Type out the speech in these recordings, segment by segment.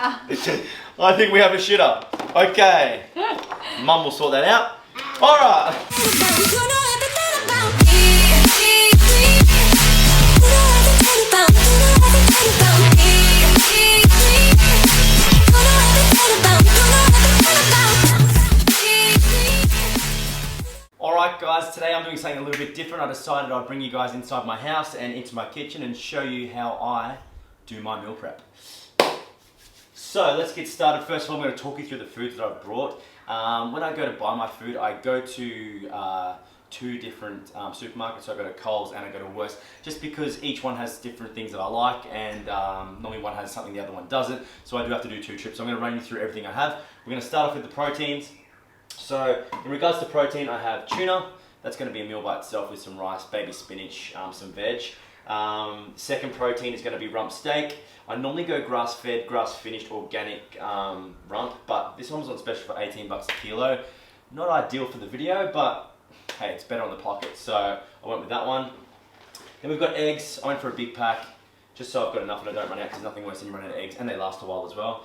I think we have a shitter. Okay. Mum will sort that out. Alright. Alright guys, today I'm doing something a little bit different. I decided I'd bring you guys inside my house and into my kitchen and show you how I do my meal prep. So let's get started. First of all, I'm going to talk you through the foods that I've brought. When I go to buy my food, I go to two different supermarkets. So I go to Coles and I go to Worst, just because each one has different things that I like, and normally one has something the other one doesn't. So I do have to do two trips. So I'm going to run you through everything I have. We're going to start off with the proteins. So in regards to protein, I have tuna. That's going to be a meal by itself with some rice, baby spinach, some veg. Second protein is going to be rump steak. I normally go grass-fed, grass-finished, organic rump, but this one's on special for 18 bucks a kilo. Not ideal for the video, but hey, it's better on the pocket, so I went with that one. Then we've got eggs. I went for a big pack, just so I've got enough and I don't run out, because there's nothing worse than you run out of eggs, and they last a while as well.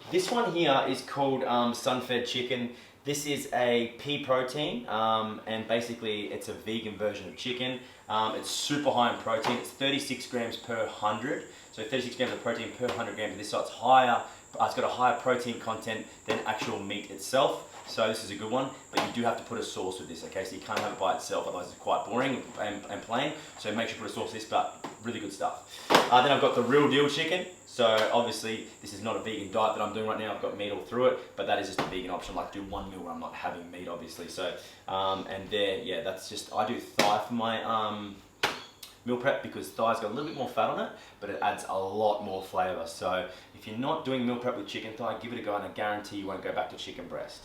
This one here is called sun-fed chicken. This is a pea protein, and basically it's a vegan version of chicken. It's super high in protein. It's 36 grams per 100. So 36 grams of protein per 100 grams of this. So it's higher. It's got a higher protein content than actual meat itself. So this is a good one, but you do have to put a sauce with this, okay? So you can't have it by itself, otherwise it's quite boring and plain. So make sure you put a sauce with this, but really good stuff. Then I've got the real deal chicken. So obviously this is not a vegan diet that I'm doing right now. I've got meat all through it, but that is just a vegan option. I like to do one meal where I'm not having meat, obviously. So, and there, yeah, that's just, I do thigh for my meal prep, because thigh's got a little bit more fat on it, but it adds a lot more flavor. So if you're not doing meal prep with chicken thigh, give it a go, and I guarantee you won't go back to chicken breast.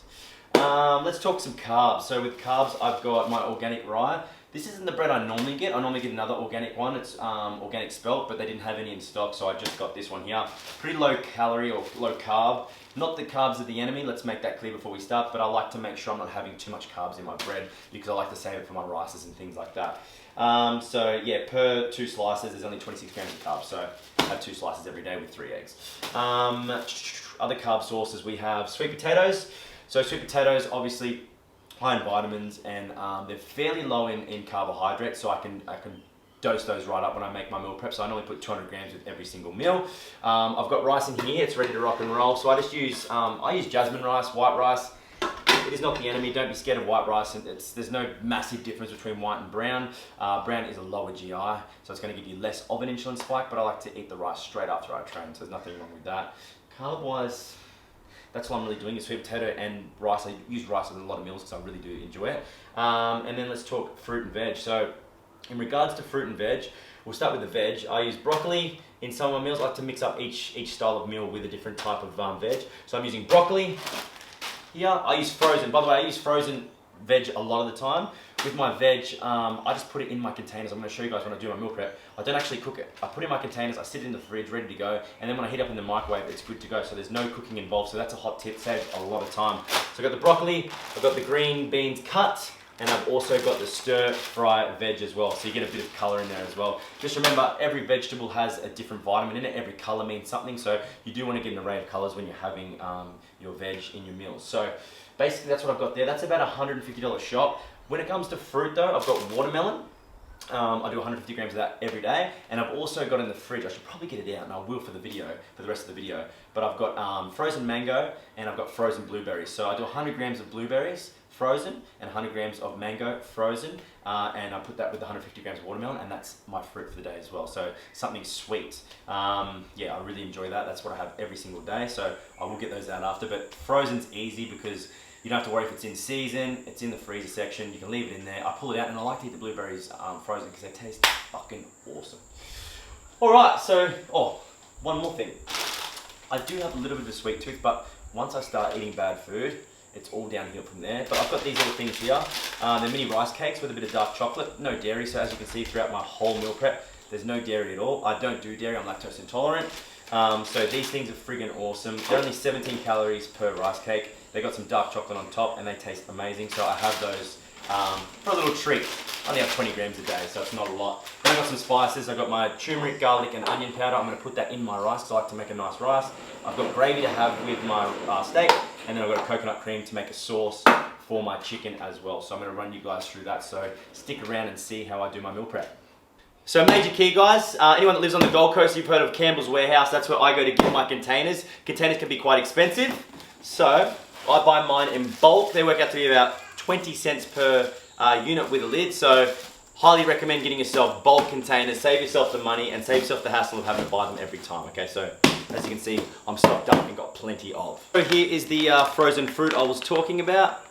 Let's talk some carbs. So with carbs, I've got my organic rye. This isn't the bread I normally get. I normally get another organic one. It's organic spelt, but they didn't have any in stock, so I just got this one here. Pretty low calorie or low carb. Not that carbs are the enemy, let's make that clear before we start, but I like to make sure I'm not having too much carbs in my bread, because I like to save it for my rices and things like that. So yeah, per 2 slices, there's only 26 grams of carbs, so I have 2 slices every day with 3 eggs. Other carb sources, we have sweet potatoes. So sweet potatoes, obviously, high in vitamins, and they're fairly low in carbohydrates, so I can dose those right up when I make my meal prep. So I normally put 200 grams with every single meal. I've got rice in here, it's ready to rock and roll. So I just use, I use jasmine rice, white rice. It is not the enemy, don't be scared of white rice. There's no massive difference between white and brown. Brown is a lower GI, so it's gonna give you less of an insulin spike, but I like to eat the rice straight after I train, so there's nothing wrong with that. Carb-wise, that's what I'm really doing, is sweet potato and rice. I use rice in a lot of meals because I really do enjoy it. And then let's talk fruit and veg. So in regards to fruit and veg, we'll start with the veg. I use broccoli in some of my meals. I like to mix up each style of meal with a different type of veg. So I'm using broccoli. Here, I use frozen. By the way, I use frozen veg a lot of the time. With my veg, I just put it in my containers. I'm going to show you guys when I do my meal prep. I don't actually cook it. I put it in my containers, I sit it in the fridge ready to go, and then when I heat up in the microwave, it's good to go. So there's no cooking involved, so that's a hot tip, saves a lot of time. So I've got the broccoli, I've got the green beans cut, and I've also got the stir fry veg as well, so you get a bit of colour in there as well. Just remember, every vegetable has a different vitamin in it. Every colour means something, so you do want to get an array of colours when you're having your veg in your meals. So basically that's what I've got there. That's about a $150 shop. When it comes to fruit though, I've got watermelon. I do 150 grams of that every day, and I've also got in the fridge, I should probably get it out, and I will for the video, for the rest of the video, but I've got frozen mango, and I've got frozen blueberries. So I do 100 grams of blueberries frozen, and 100 grams of mango frozen, and I put that with 150 grams of watermelon, and that's my fruit for the day as well. So something sweet. Yeah, I really enjoy that. That's what I have every single day, so I will get those out after, but frozen's easy because you don't have to worry if it's in season, it's in the freezer section, you can leave it in there. I pull it out, and I like to eat the blueberries frozen because they taste fucking awesome. Alright, so, one more thing. I do have a little bit of a sweet tooth, but once I start eating bad food, it's all downhill from there. But I've got these little things here. They're mini rice cakes with a bit of dark chocolate, no dairy, so as you can see throughout my whole meal prep, there's no dairy at all. I don't do dairy, I'm lactose intolerant. So these things are friggin' awesome. They're only 17 calories per rice cake. They got some dark chocolate on top and they taste amazing. So I have those for a little treat. I only have 20 grams a day, so it's not a lot. Then I've got some spices. I've got my turmeric, garlic, and onion powder. I'm going to put that in my rice because I like to make a nice rice. I've got gravy to have with my steak, and then I've got a coconut cream to make a sauce for my chicken as well. So I'm going to run you guys through that, so stick around and see how I do my meal prep. So major key, guys, anyone that lives on the Gold Coast, you've heard of Campbell's Warehouse. That's where I go to get my containers. Containers can be quite expensive, so I buy mine in bulk. They work out to be about 20 cents per unit with a lid, so highly recommend getting yourself bulk containers. Save yourself the money and save yourself the hassle of having to buy them every time. Okay, so as you can see, I'm stocked up and got plenty of. So here is the frozen fruit I was talking about.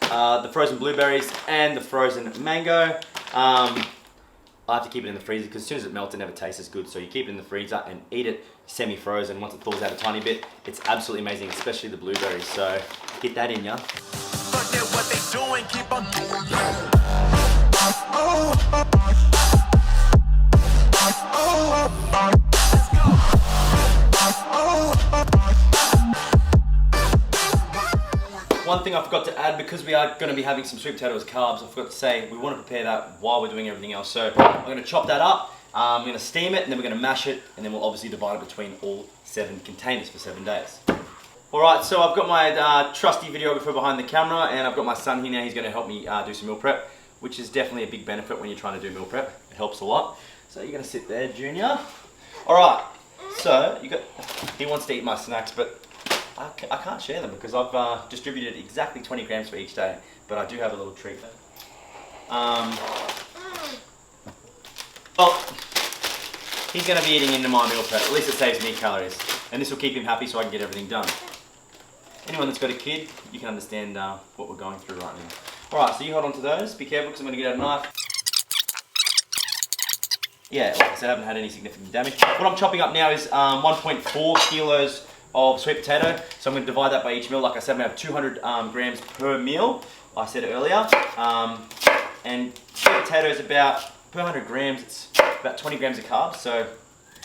The frozen blueberries and the frozen mango. I have to keep it in the freezer because as soon as it melts, it never tastes as good. So you keep it in the freezer and eat it semi-frozen. Once it thaws out a tiny bit, it's absolutely amazing, especially the blueberries. So get that in ya. What they doing, keep on doing. One thing I forgot to add, because we are going to be having some sweet potato as carbs, I forgot to say we want to prepare that while we're doing everything else. So I'm going to chop that up, I'm going to steam it, and then we're going to mash it, and then we'll obviously divide it between all 7 containers for 7 days. Alright, so I've got my trusty videographer behind the camera, and I've got my son here now. He's going to help me do some meal prep, which is definitely a big benefit when you're trying to do meal prep. It helps a lot. So you're going to sit there, Junior. Alright, so he wants to eat my snacks, but I can't share them because I've distributed exactly 20 grams for each day, but I do have a little treat there. Well, he's going to be eating into my meal prep. At least it saves me calories, and this will keep him happy so I can get everything done. Anyone that's got a kid, you can understand what we're going through right now. Alright, so you hold on to those. Be careful because I'm going to get out a knife. Yeah, like I said, I haven't had any significant damage. What I'm chopping up now is 1.4 kilos of sweet potato. So I'm going to divide that by each meal. Like I said, I'm going to have 200 grams per meal, I said earlier. And sweet potato is about, per 100 grams, it's about 20 grams of carbs. So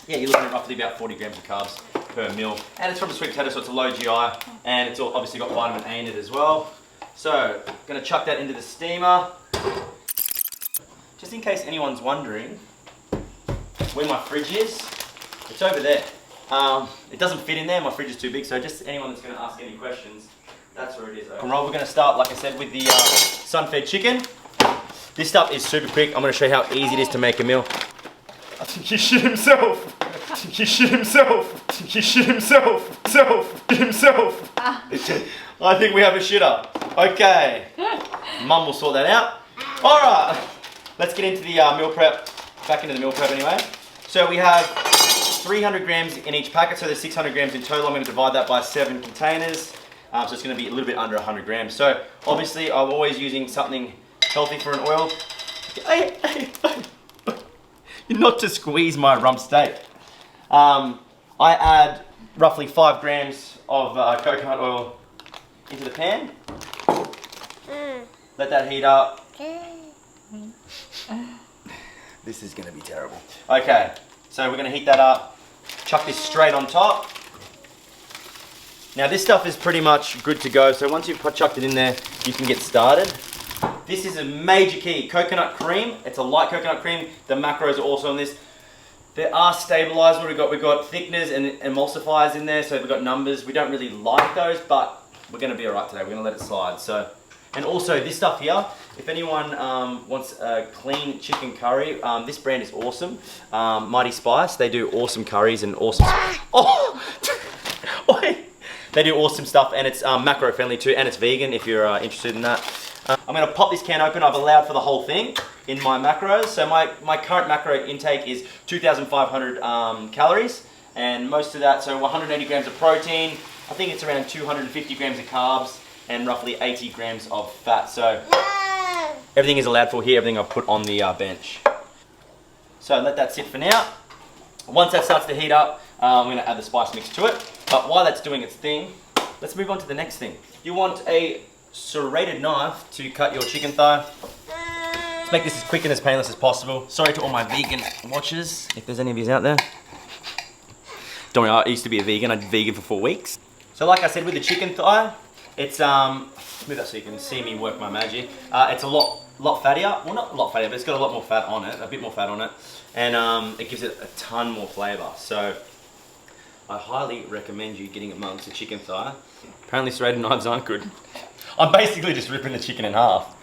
yeah, you're looking at roughly about 40 grams of carbs per meal. And it's from a sweet potato, so it's a low GI. And it's obviously got vitamin A in it as well. So I'm going to chuck that into the steamer. Just in case anyone's wondering where my fridge is, it's over there. It doesn't fit in there, my fridge is too big, so just anyone that's going to ask any questions, that's where it is. We're going to start, like I said, with the sun-fed chicken. This stuff is super quick. I'm going to show you how easy it is to make a meal. I think he shit himself. He shit himself. He shit himself. Himself. I think we have a shitter. Okay. Mum will sort that out. Alright. Let's get into the meal prep. Back into the meal prep anyway. So we have 300 grams in each packet, so there's 600 grams in total. I'm going to divide that by 7 containers. So it's going to be a little bit under 100 grams. So obviously I'm always using something healthy for an oil. Not to squeeze my rump steak. I add roughly 5 grams of coconut oil into the pan. Let that heat up. This is going to be terrible. Okay, so we're going to heat that up. Chuck this straight on top. Now this stuff is pretty much good to go. So once you've chucked it in there, you can get started. This is a major key. Coconut cream. It's a light coconut cream. The macros are also on this. There are stabilizers. We've got thickeners and emulsifiers in there. So we've got numbers. We don't really like those, but we're going to be alright today. We're going to let it slide. So, and also this stuff here. If anyone wants a clean chicken curry, this brand is awesome. Mighty Spice. They do awesome curries and awesome. Oh, they do awesome stuff, and it's macro friendly too, and it's vegan if you're interested in that. I'm going to pop this can open. I've allowed for the whole thing in my macros. So my current macro intake is 2,500 calories, and most of that, so 180 grams of protein. I think it's around 250 grams of carbs and roughly 80 grams of fat. So everything is allowed for here. Everything I've put on the bench. So let that sit for now. Once that starts to heat up, I'm going to add the spice mix to it. But while that's doing its thing, let's move on to the next thing. You want a serrated knife to cut your chicken thigh. Let's make this as quick and as painless as possible. Sorry to all my vegan watchers, if there's any of you out there. Don't worry, I used to be a vegan. I did vegan for 4 weeks. So like I said, with the chicken thigh, It's move that so you can see me work my magic. It's a lot fattier. Well, not a lot fattier, but it's got a lot more fat on it, a bit more fat on it, and it gives it a ton more flavour. So I highly recommend you getting amongst the chicken thigh. Apparently serrated knives aren't good. I'm basically just ripping the chicken in half.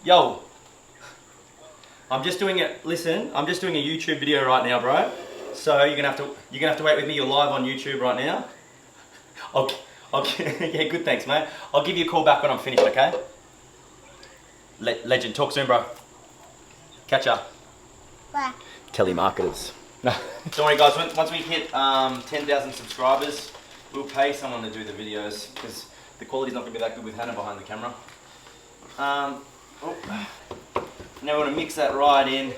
Yo, I'm just doing it. Listen, I'm just doing a YouTube video right now, bro. So you're gonna have to wait with me. You're live on YouTube right now. Yeah, good. Thanks, mate. I'll give you a call back when I'm finished. Okay. Legend. Talk soon, bro. Catch ya. Bye. Telemarketers. No. Don't worry, guys. Once we hit 10,000 subscribers, we'll pay someone to do the videos because the quality's not gonna be that good with Hannah behind the camera. Now we want to mix that right in.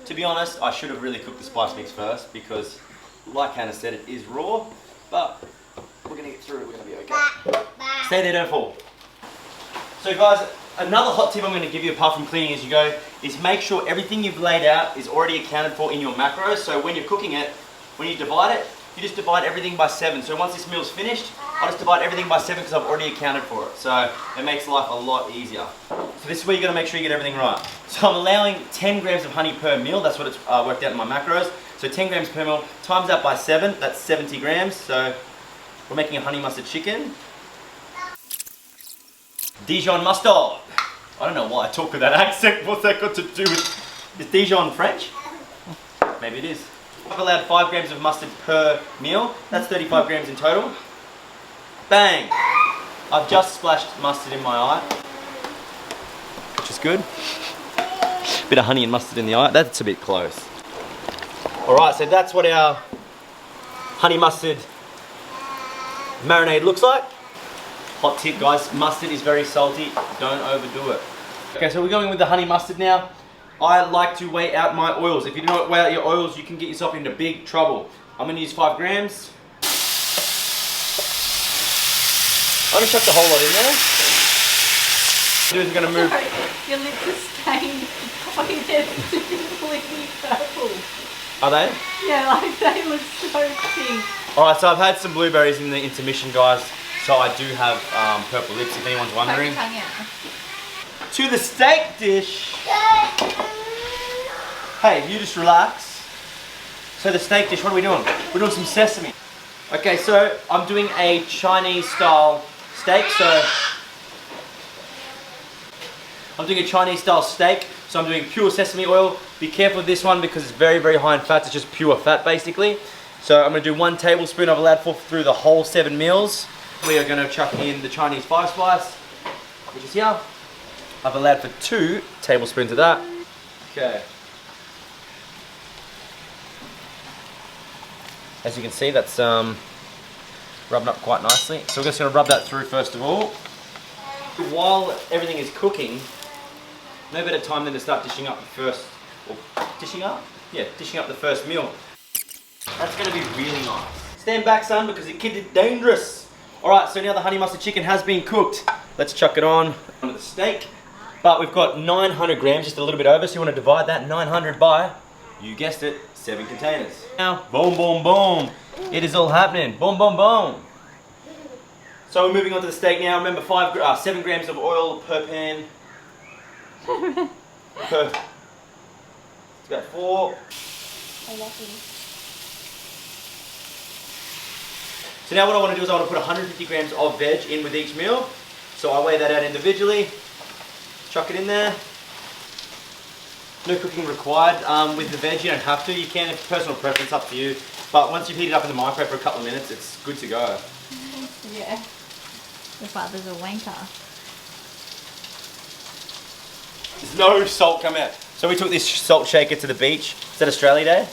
To be honest, I should have really cooked the spice mix first because, like Hannah said, it is raw. But we're gonna get through it. We're gonna be okay. Stay there, don't fall. So, guys. Another hot tip I'm going to give you apart from cleaning as you go is make sure everything you've laid out is already accounted for in your macros. So when you're cooking it, when you divide it, you just divide everything by 7. So once this meal's finished, I'll just divide everything by 7 because I've already accounted for it. So it makes life a lot easier. So this is where you're going to make sure you get everything right. So I'm allowing 10 grams of honey per meal. That's what it's worked out in my macros. So 10 grams per meal times that by 7, that's 70 grams. So we're making a honey mustard chicken. Dijon mustard. I don't know why I talk with that accent. What's that got to do with... Is Dijon French? Maybe it is. I've allowed 5 grams of mustard per meal. That's 35 grams in total. Bang! I've just splashed mustard in my eye. Which is good. Bit of honey and mustard in the eye. That's a bit close. Alright, so that's what our honey mustard marinade looks like. Hot tip, guys, mustard is very salty, don't overdo it. Okay, so we're going with the honey mustard now. I like to weigh out my oils. If you don't weigh out your oils, you can get yourself into big trouble. I'm gonna use 5 grams. I'm gonna chuck the whole lot in there. Dude is gonna move. Sorry, your lips are stained. Oh, yes, completely purple. Are they? Yeah, like they look so pink. Alright, so I've had some blueberries in the intermission, guys. So I do have purple lips, if anyone's wondering. To the steak dish. Hey, you just relax. So the steak dish, what are we doing? We're doing some sesame. Okay, so I'm doing a Chinese style steak. So I'm doing a Chinese style steak. So I'm doing pure sesame oil. Be careful with this one because it's very, very high in fats. It's just pure fat basically. So I'm gonna do 1 tablespoon. I've allowed for through the whole 7 meals. We are going to chuck in the Chinese 5 spice, which is here. I've allowed for 2 tablespoons of that. Okay. As you can see, that's rubbing up quite nicely. So we're just going to rub that through first of all. While everything is cooking, no better time than to start dishing up the first, dishing up? Yeah, dishing up the first meal. That's going to be really nice. Stand back, son, because your kid is dangerous. Alright, so now the honey mustard chicken has been cooked. Let's chuck it on onto the steak. But we've got 900 grams, just a little bit over, so you want to divide that 900 by, you guessed it, 7 containers. Now, boom, boom, boom. It is all happening. Boom, boom, boom. So we're moving on to the steak now. Remember, 7 grams of oil per pan. It's about 4. So now what I want to do is I want to put 150 grams of veg in with each meal. So I weigh that out individually, chuck it in there. No cooking required. With the veg you don't have to, you can, it's personal preference, up to you. But once you've heated up in the microwave for a couple of minutes, it's good to go. Yeah. Your father's a wanker. There's no salt come out. So we took this salt shaker to the beach. It's at Australia Day.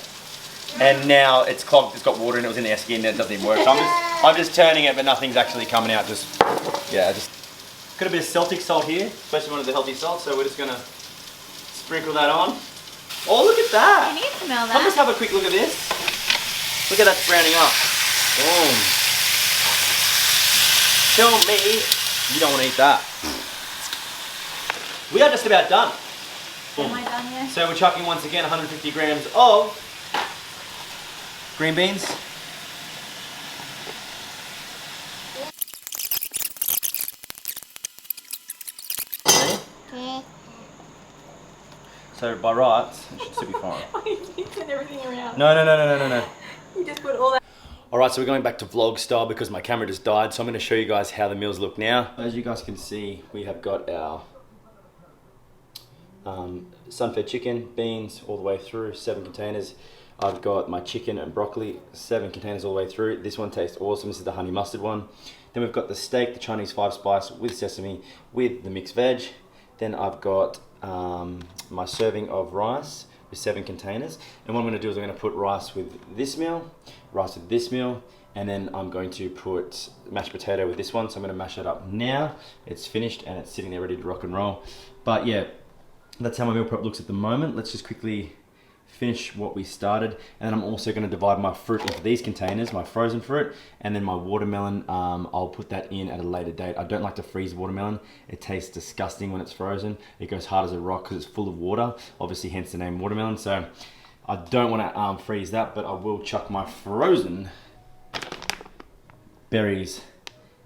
And now it's clogged, it's got water in it, was in the esky and it doesn't even work. So I'm just turning it, but nothing's actually coming out. Just got a bit of Celtic salt here, especially one of the healthy salts, so we're just gonna sprinkle that on. Oh, look at that! Can you smell that? Come just have a quick look at this. Look at that browning up. Boom. Tell me you don't want to eat that. We are just about done. Am I done yet? So we're chucking once again 150 grams of green beans. Okay. So by rights, it should still be fine. You turn everything around. No. You just put all that. Alright, so we're going back to vlog style because my camera just died, so I'm going to show you guys how the meals look now. As you guys can see, we have got our sun-fed chicken, beans all the way through, 7 containers. I've got my chicken and broccoli, 7 containers all the way through. This one tastes awesome. This is the honey mustard one. Then we've got the steak, the Chinese 5-spice with sesame with the mixed veg. Then I've got my serving of rice with 7 containers. And what I'm going to do is I'm going to put rice with this meal, rice with this meal, and then I'm going to put mashed potato with this one. So I'm going to mash it up now. It's finished and it's sitting there ready to rock and roll. But yeah, that's how my meal prep looks at the moment. Let's just quickly finish what we started, and then I'm also going to divide my fruit into these containers, my frozen fruit, and then my watermelon, I'll put that in at a later date. I don't like to freeze watermelon. It tastes disgusting when it's frozen. It goes hard as a rock because it's full of water, obviously hence the name watermelon. So I don't want to freeze that, but I will chuck my frozen berries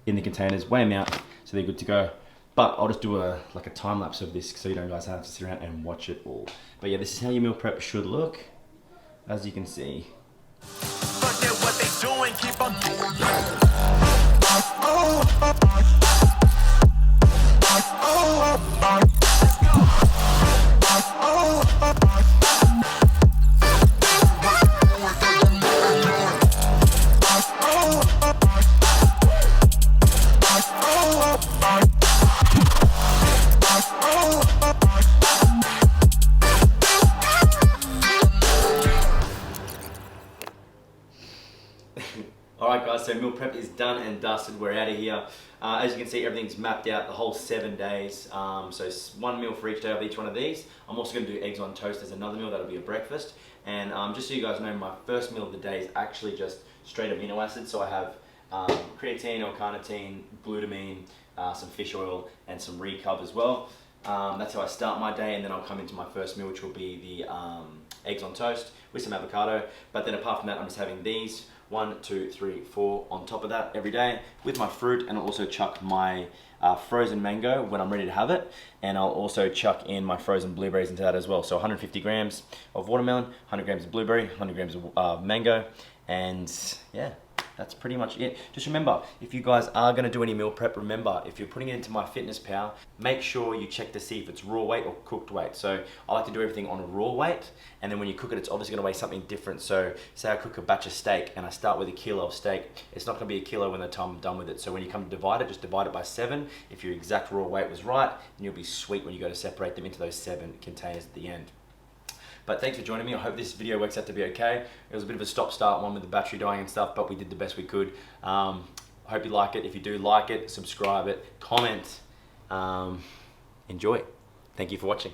in the containers, weigh them out so they're good to go. But I'll just do a time lapse of this so you don't guys have to sit around and watch it all. But yeah, this is how your meal prep should look, as you can see. Alright guys, so meal prep is done and dusted. We're out of here. As you can see, everything's mapped out the whole 7 days. So 1 meal for each day of each one of these. I'm also going to do eggs on toast as another meal. That'll be a breakfast. And just so you guys know, my first meal of the day is actually just straight amino acids. So I have creatine or carnitine, glutamine, some fish oil, and some recub as well. That's how I start my day, and then I'll come into my first meal, which will be the eggs on toast with some avocado. But then apart from that, I'm just having these 1, 2, 3, 4 on top of that every day with my fruit, and I'll also chuck my frozen mango when I'm ready to have it, and I'll also chuck in my frozen blueberries into that as well. So 150 grams of watermelon, 100 grams of blueberry, 100 grams of mango, and yeah, that's pretty much it. Just remember, if you guys are going to do any meal prep, remember, if you're putting it into MyFitnessPal, make sure you check to see if it's raw weight or cooked weight. So I like to do everything on raw weight, and then when you cook it, it's obviously going to weigh something different. So say I cook a batch of steak and I start with 1 kilo of steak, it's not going to be 1 kilo when the time I'm done with it. So when you come to divide it, just divide it by 7. If your exact raw weight was right, then you'll be sweet when you go to separate them into those 7 containers at the end. But thanks for joining me. I hope this video works out to be okay. It was a bit of a stop-start one with the battery dying and stuff, but we did the best we could. I hope you like it. If you do like it, subscribe it, comment, enjoy. Thank you for watching.